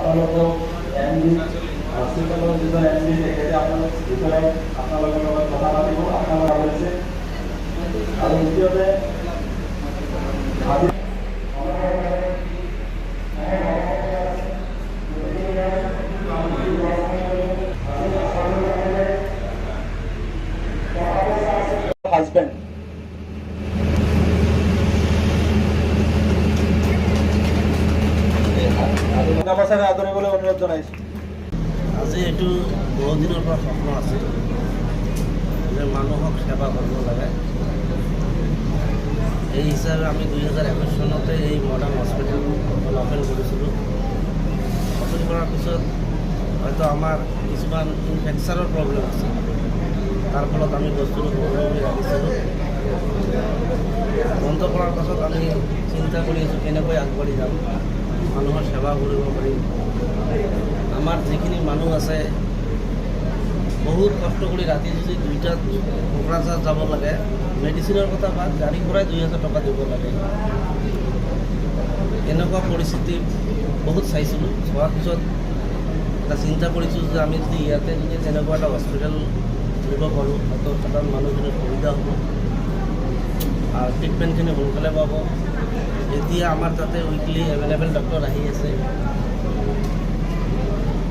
আপোনালোকক এমডি হস্পিটেলৰ যিজন এমডি তেখেতে আপোনালোক ভিতৰত আপোনালোকৰ লগত কথা পাতিব আপোনালোক হৈছে আৰু দ্বিতীয়তে হাজবেণ্ড আদৰিবলৈ অনুৰোধ জনাইছোঁ। আজি এইটো বহুদিনৰ পৰা স্বপ্ন আছিল যে মানুহক সেৱা কৰিব লাগে। এই হিচাপে আমি 2021 চনতে এই মডাৰ্ণ হস্পিটেল অপেন কৰিছিলোঁ। অপেন কৰাৰ পিছত হয়তো আমাৰ কিছুমান ইনফেকচাৰৰ প্ৰব্লেম আছে, তাৰ ফলত আমি বস্তুটো বন্ধ কৰি ৰাখিছিলোঁ। বন্ধ কৰাৰ পাছত আমি চিন্তা কৰি আছোঁ কেনেকৈ আগবাঢ়ি যাম, মানুহৰ সেৱা কৰিব পাৰিম। আমাৰ যিখিনি মানুহ আছে বহুত কষ্ট কৰি ৰাতি যদি 2টাত কোকৰাঝাৰ যাব লাগে, মেডিচিনৰ কথা বাদ গাড়ী পৰাই 2000 টকা দিব লাগে। এনেকুৱা পৰিস্থিতি বহুত চাইছিলোঁ। চোৱাৰ পিছত এটা চিন্তা কৰিছোঁ যে আমি যদি ইয়াতে যদি তেনেকুৱা এটা হস্পিটেল দিব পাৰোঁ হয়তো সাধাৰণ মানুহখিনিৰ সুবিধা হ'ব আৰু ট্ৰিটমেণ্টখিনি সোনকালে পাব। এতিয়া আমাৰ তাতে উইকলি এভেইলেবল ডক্টৰ আহি আছে।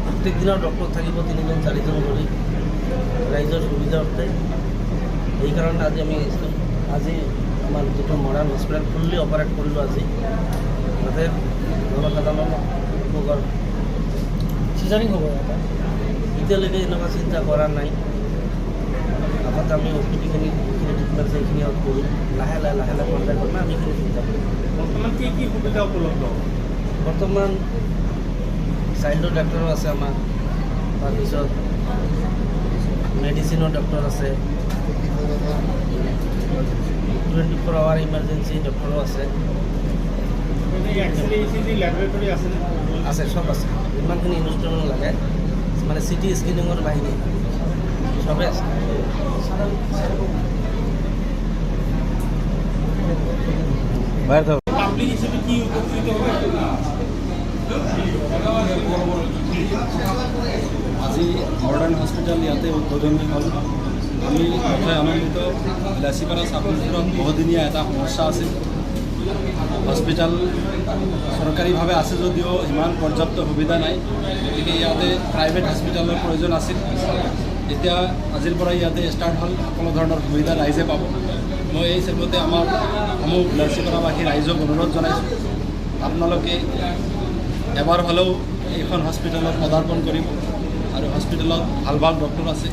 প্ৰত্যেক দিনৰ ডক্টৰ থাকিব 3জন 4জন কৰি ৰাইজৰ সুবিধাৰ্থে। সেইকাৰণে আজি আমাৰ যিটো মডাৰ্ণ হস্পিটেল ফুল্লি অপাৰেট কৰিলোঁ আজি, যাতে জনসাধাৰণৰ উপকাৰ চিজাৰিং হ'ব। এতিয়ালৈকে এনেকুৱা চিন্তা কৰা নাই। আগতে আমি অপিডিখিনি যিখিনি ট্ৰিটমেণ্ট আছে সেইখিনি কৰোঁ, লাহে লাহে পৰ্যায় কৰিম আমি এইখিনি চিন্তা কৰিম। বৰ্তমান কি সুবিধা উপলব্ধ? বৰ্তমান চাইল্ডৰ ডক্টৰো আছে আমাৰ, তাৰপিছত মেডিচিনৰ ডক্টৰ আছে, 24 আৱাৰ ইমাৰ্জেঞ্চি ডক্টৰো আছে। লেবৰেটৰী আছে আছে, চব আছে। যিমানখিনি ইনষ্ট্ৰুমেণ্ট লাগে মানে চিটি স্কেনিঙৰ বাহিনী চবেই আছে। পাব্লিক হিসেবে কি উপকৃত হবে? আজি মডাৰ্ণ হস্পিটেল ইয়াতে উদ্বোধনী হ'ল। আমি নথৈ আনন্দিত। লাচিপাৰা চাব চেণ্টাৰত বহুদিনীয়া এটা সমস্যা আছিল। হস্পিটেল চৰকাৰীভাৱে আছে যদিও ইমান পৰ্যাপ্ত সুবিধা নাই, গতিকে ইয়াতে প্ৰাইভেট হস্পিটেলৰ প্ৰয়োজন আছিল। এতিয়া আজিৰ পৰা ইয়াতে ষ্টাৰ্ট হ'ল, সকলো ধৰণৰ সুবিধা ৰাইজে পাব। মই এই হিচাপতে আমাৰ সমূহ লাচিপাৰাবাসী ৰাইজক অনুৰোধ জনাইছোঁ, আপোনালোকে এবাৰ হ'লেও এইখন হস্পিটেলত পদাৰ্পণ কৰিব আৰু হস্পিটেলত ভাল ডক্টৰ আছে,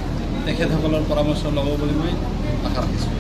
তেখেতসকলৰ পৰামৰ্শ ল'ব বুলি মই আশা ৰাখিছোঁ।